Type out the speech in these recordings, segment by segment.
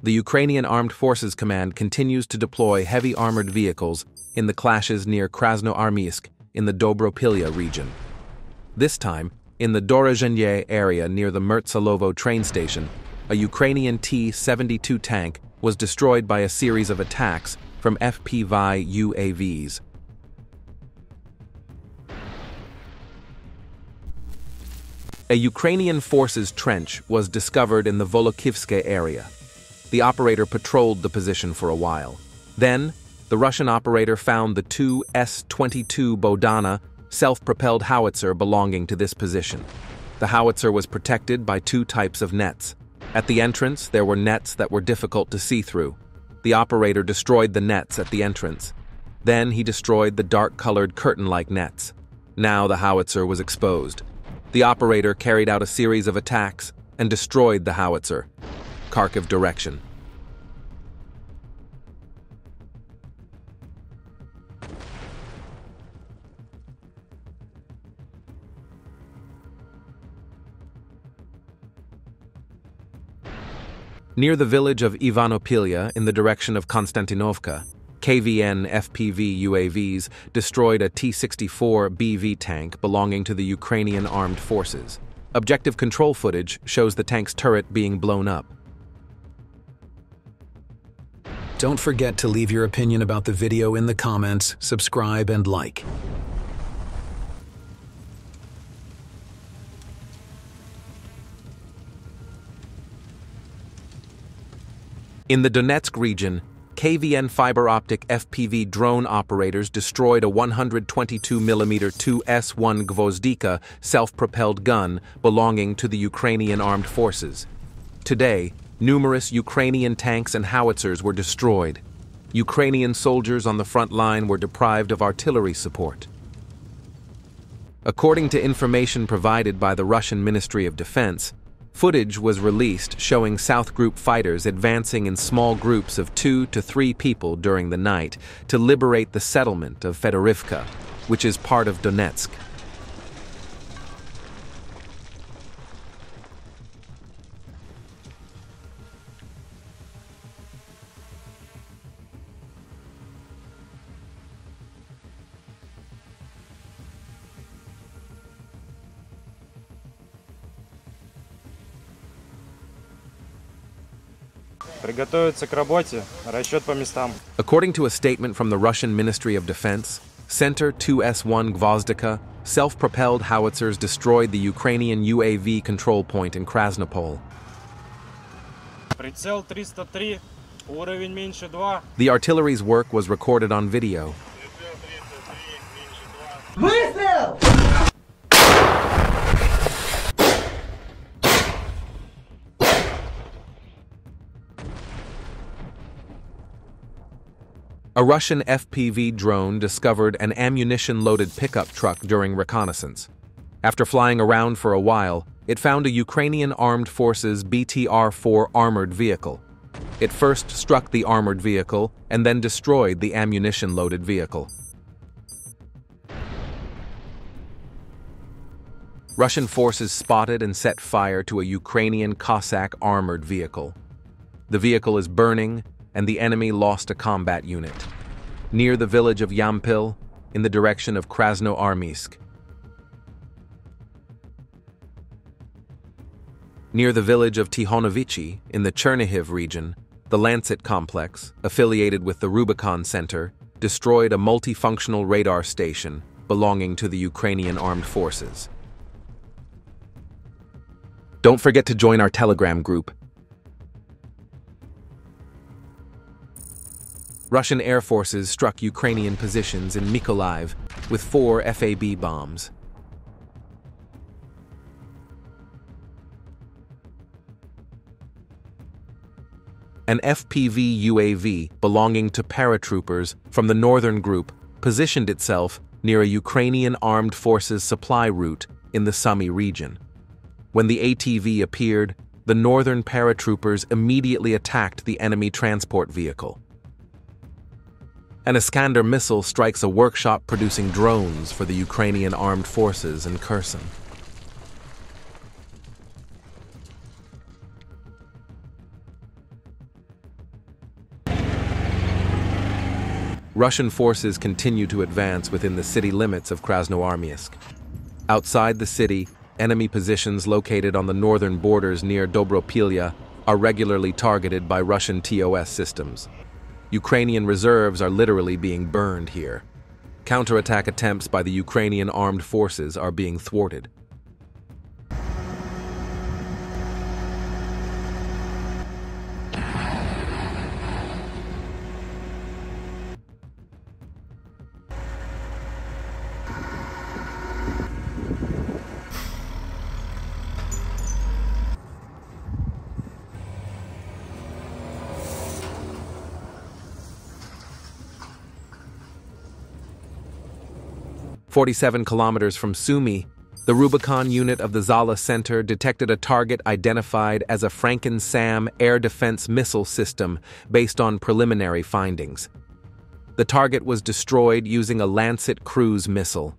the Ukrainian Armed Forces Command continues to deploy heavy armored vehicles in the clashes near Krasnoarmysk in the Dobropilya region. This time, in the Dorozhenie area near the Murtsalovo train station, a Ukrainian T-72 tank was destroyed by a series of attacks from FPV UAVs. A Ukrainian forces trench was discovered in the Volokivske area. The operator patrolled the position for a while. Then, the Russian operator found the two Su-22 Bodana self-propelled howitzer belonging to this position. The howitzer was protected by two types of nets. At the entrance, there were nets that were difficult to see through. The operator destroyed the nets at the entrance. Then he destroyed the dark-colored curtain-like nets. Now the howitzer was exposed. The operator carried out a series of attacks and destroyed the howitzer. Kharkiv direction. Near the village of Ivanopilya in the direction of Konstantinovka, KVN FPV UAVs destroyed a T-64 BV tank belonging to the Ukrainian Armed Forces. Objective control footage shows the tank's turret being blown up. Don't forget to leave your opinion about the video in the comments, subscribe and like. In the Donetsk region, KVN fiber-optic FPV drone operators destroyed a 122mm 2S1 Gvozdika self-propelled gun belonging to the Ukrainian Armed Forces. Today, numerous Ukrainian tanks and howitzers were destroyed. Ukrainian soldiers on the front line were deprived of artillery support. According to information provided by the Russian Ministry of Defense, footage was released showing South Group fighters advancing in small groups of 2 to 3 people during the night to liberate the settlement of Fedorivka, which is part of Donetsk. Приготовиться к работе. Расчет по местам. According to a statement from the Russian Ministry of Defense, Center 2S1 Gvozdika self-propelled howitzers destroyed the Ukrainian UAV control point in Krasnopol. Прицел 303, уровень меньше 2. The artillery's work was recorded on video. Выстрел! A Russian FPV drone discovered an ammunition-loaded pickup truck during reconnaissance. After flying around for a while, it found a Ukrainian Armed Forces BTR-4 armored vehicle. It first struck the armored vehicle and then destroyed the ammunition-loaded vehicle. Russian forces spotted and set fire to a Ukrainian Cossack armored vehicle. The vehicle is burning, and the enemy lost a combat unit. Near the village of Yampil, in the direction of Krasnoarmysk. Near the village of Tihonovichi, in the Chernihiv region, the Lancet complex, affiliated with the Rubicon Center, destroyed a multifunctional radar station belonging to the Ukrainian Armed Forces. Don't forget to join our Telegram group. Russian air forces struck Ukrainian positions in Mykolaiv with 4 FAB bombs. An FPV UAV belonging to paratroopers from the Northern Group positioned itself near a Ukrainian Armed Forces supply route in the Sumy region. When the ATV appeared, the Northern paratroopers immediately attacked the enemy transport vehicle. An Iskander missile strikes a workshop producing drones for the Ukrainian Armed Forces in Kherson. Russian forces continue to advance within the city limits of Krasnoarmysk. Outside the city, enemy positions located on the northern borders near Dobropilya are regularly targeted by Russian TOS systems. Ukrainian reserves are literally being burned here. Counterattack attempts by the Ukrainian armed forces are being thwarted. "47 kilometers from Sumy, the Rubicon unit of the Zala Center detected a target identified as a Franken-SAM air defense missile system based on preliminary findings. The target was destroyed using a Lancet cruise missile.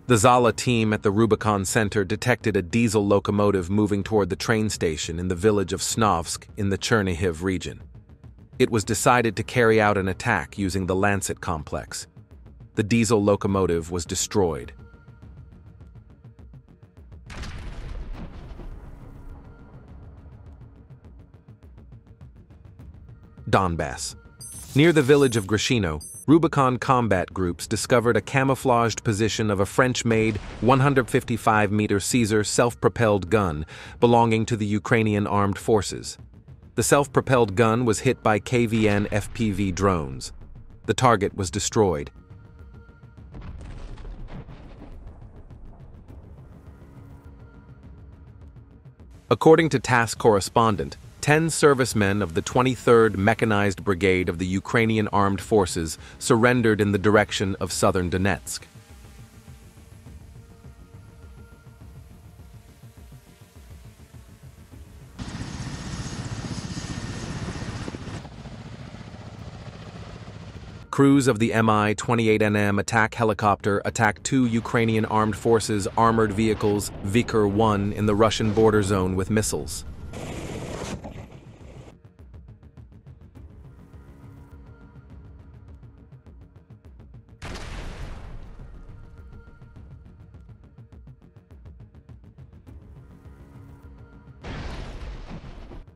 The Zala team at the Rubicon Center detected a diesel locomotive moving toward the train station in the village of Snovsk in the Chernihiv region. It was decided to carry out an attack using the Lancet complex. The diesel locomotive was destroyed. Donbass. Near the village of Grishino, Rubicon combat groups discovered a camouflaged position of a French-made 155-meter Caesar self-propelled gun belonging to the Ukrainian armed forces. The self-propelled gun was hit by KVN FPV drones. The target was destroyed. According to TASS correspondent, 10 servicemen of the 23rd Mechanized Brigade of the Ukrainian Armed Forces surrendered in the direction of southern Donetsk. Crews of the Mi-28NM attack helicopter attacked 2 Ukrainian Armed Forces armored vehicles, Viker-1, in the Russian border zone with missiles.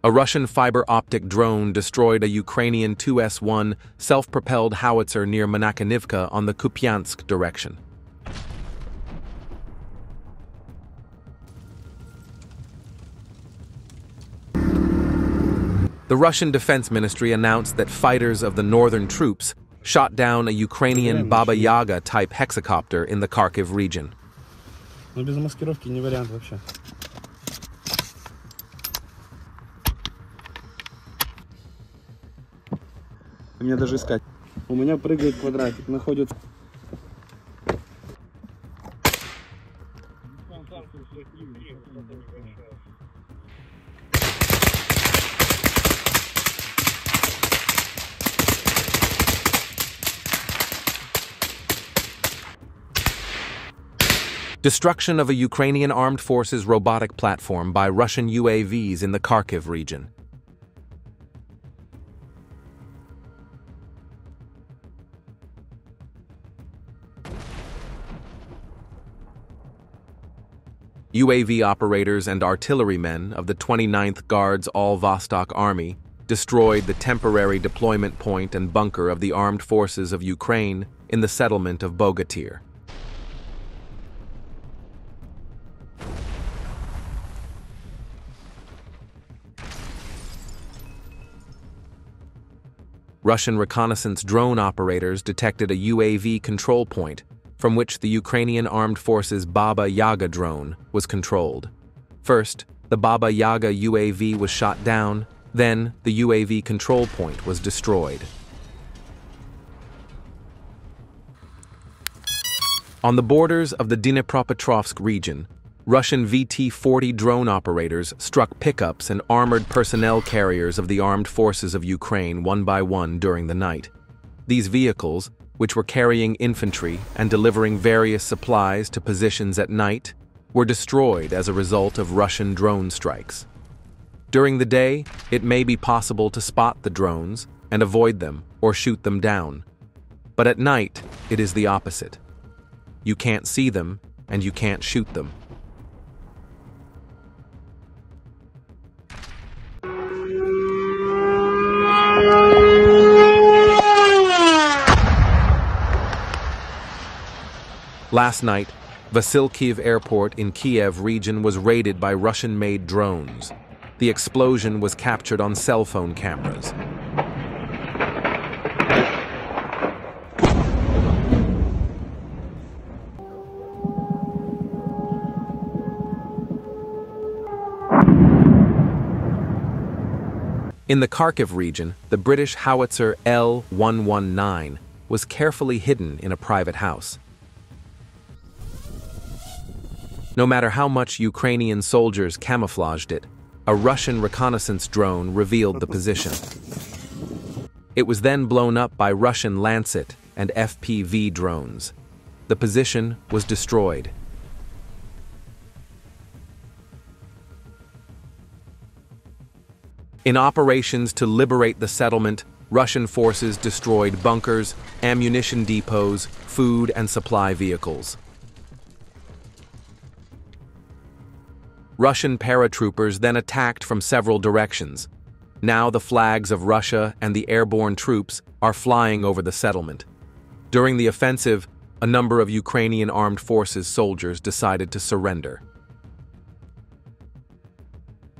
A Russian fiber-optic drone destroyed a Ukrainian Tu-S-1 self-propelled howitzer near Monakhanivka on the Kupiansk direction. The Russian Defense Ministry announced that fighters of the northern troops shot down a Ukrainian Baba Yaga-type hexacopter in the Kharkiv region. Без маскировки не вариант вообще. Мне даже искать. У меня прыгает квадратик, находится. Destruction of a Ukrainian armed forces robotic platform by Russian UAVs in the Kharkiv region. UAV operators and artillerymen of the 29th Guards All-Vostok Army destroyed the temporary deployment point and bunker of the armed forces of Ukraine in the settlement of Bogatyr. Russian reconnaissance drone operators detected a UAV control point from which the Ukrainian Armed Forces Baba Yaga drone was controlled. First, the Baba Yaga UAV was shot down, then the UAV control point was destroyed. On the borders of the Dnipropetrovsk region, Russian VT-40 drone operators struck pickups and armored personnel carriers of the armed forces of Ukraine one by one during the night. These vehicles, which were carrying infantry and delivering various supplies to positions at night, were destroyed as a result of Russian drone strikes. During the day, it may be possible to spot the drones and avoid them or shoot them down. But at night, it is the opposite. You can't see them and you can't shoot them. Last night, Vasilkiv Airport in Kiev region was raided by Russian-made drones. The explosion was captured on cell phone cameras. In the Kharkiv region, the British Howitzer L-119 was carefully hidden in a private house. No matter how much Ukrainian soldiers camouflaged it, a Russian reconnaissance drone revealed the position. It was then blown up by Russian Lancet and FPV drones. The position was destroyed. In operations to liberate the settlement, Russian forces destroyed bunkers, ammunition depots, food and supply vehicles. Russian paratroopers then attacked from several directions. Now the flags of Russia and the airborne troops are flying over the settlement. During the offensive, a number of Ukrainian armed forces soldiers decided to surrender.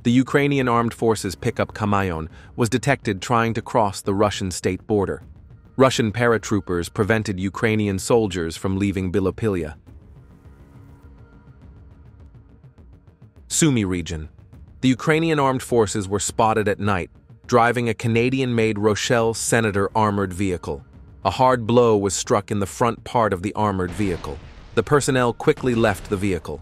The Ukrainian armed forces pickup Kamayon was detected trying to cross the Russian state border. Russian paratroopers prevented Ukrainian soldiers from leaving Bilopilya. Sumy region. The Ukrainian armed forces were spotted at night, driving a Canadian-made Rochelle Senator armored vehicle. A hard blow was struck in the front part of the armored vehicle. The personnel quickly left the vehicle.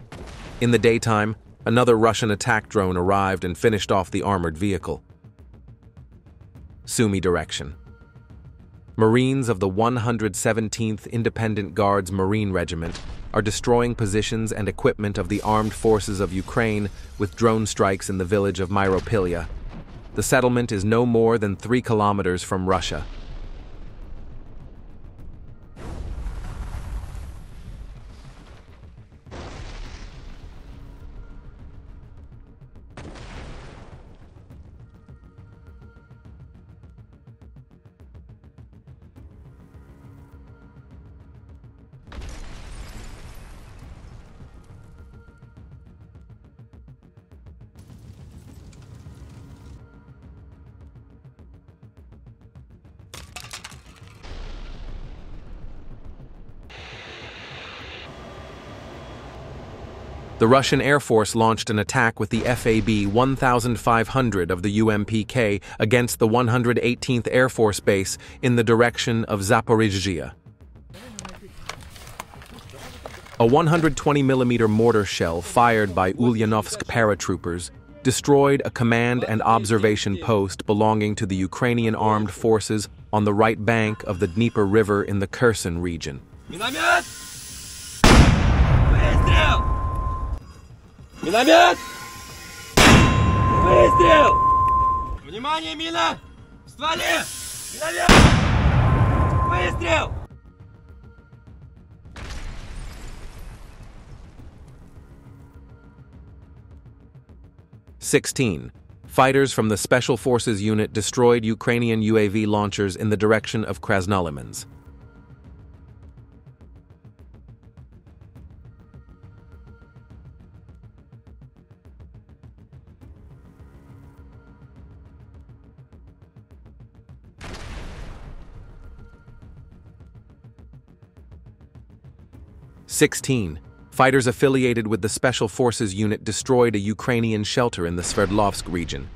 In the daytime, another Russian attack drone arrived and finished off the armored vehicle. Sumy direction. Marines of the 117th Independent Guards Marine Regiment are destroying positions and equipment of the armed forces of Ukraine with drone strikes in the village of Myropilya. The settlement is no more than 3 kilometers from Russia. The Russian Air Force launched an attack with the FAB-3000 of the UMPK against the 118th Air Force Base in the direction of Zaporizhzhia. A 120mm mortar shell fired by Ulyanovsk paratroopers destroyed a command and observation post belonging to the Ukrainian armed forces on the right bank of the Dnieper River in the Kherson region. Миномет! Выстрел! Миномет! Выстрел! Внимание, мина! В стволе! Миномет! Выстрел! 16. Fighters from the Special Forces Unit destroyed Ukrainian UAV launchers in the direction of Krasnolymans. Fighters affiliated with the Special Forces Unit destroyed a Ukrainian shelter in the Sverdlovsk region.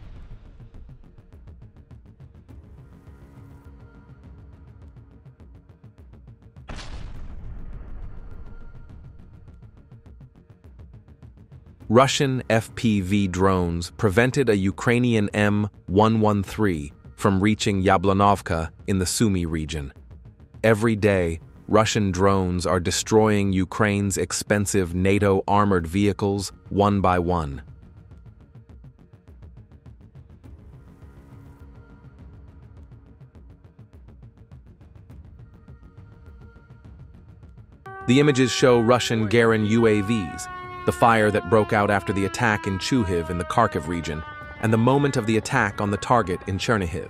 Russian FPV drones prevented a Ukrainian M113 from reaching Yablanovka in the Sumy region. Every day, Russian drones are destroying Ukraine's expensive NATO armored vehicles one by one. The images show Russian Garin UAVs, the fire that broke out after the attack in Chuhiv in the Kharkiv region, and the moment of the attack on the target in Chernihiv.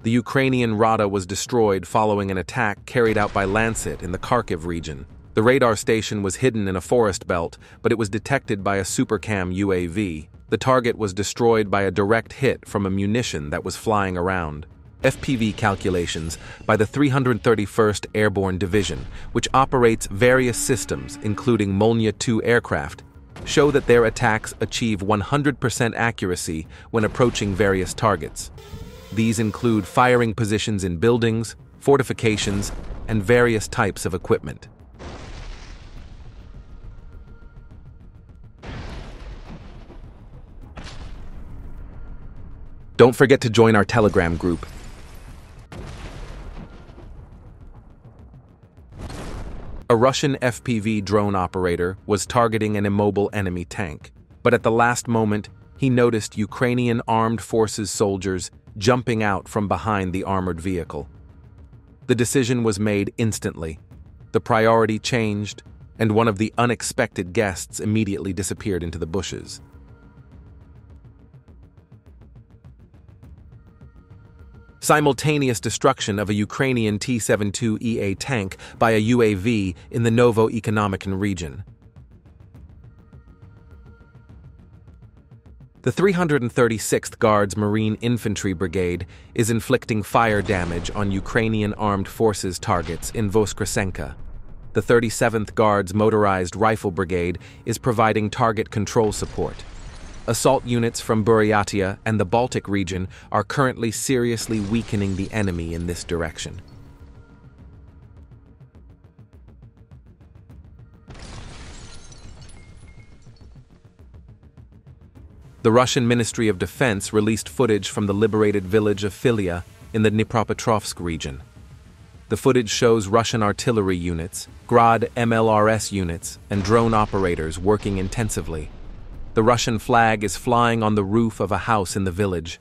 The Ukrainian Rada was destroyed following an attack carried out by Lancet in the Kharkiv region. The radar station was hidden in a forest belt, but it was detected by a Supercam UAV. The target was destroyed by a direct hit from a munition that was flying around. FPV calculations by the 331st Airborne Division, which operates various systems, including Molnya-2 aircraft, show that their attacks achieve 100% accuracy when approaching various targets. These include firing positions in buildings, fortifications, and various types of equipment. Don't forget to join our Telegram group. A Russian FPV drone operator was targeting an immobile enemy tank, but at the last moment, he noticed Ukrainian armed forces soldiers jumping out from behind the armored vehicle. The decision was made instantly. The priority changed, and one of the unexpected guests immediately disappeared into the bushes. Simultaneous destruction of a Ukrainian T-72EA tank by a UAV in the Novo-Economican region. The 336th Guards Marine Infantry Brigade is inflicting fire damage on Ukrainian armed forces targets in Voskresenka. The 37th Guards Motorized Rifle Brigade is providing target control support. Assault units from Buryatia and the Baltic region are currently seriously weakening the enemy in this direction. The Russian Ministry of Defense released footage from the liberated village of Filia in the Dnipropetrovsk region. The footage shows Russian artillery units, Grad MLRS units, and drone operators working intensively. The Russian flag is flying on the roof of a house in the village.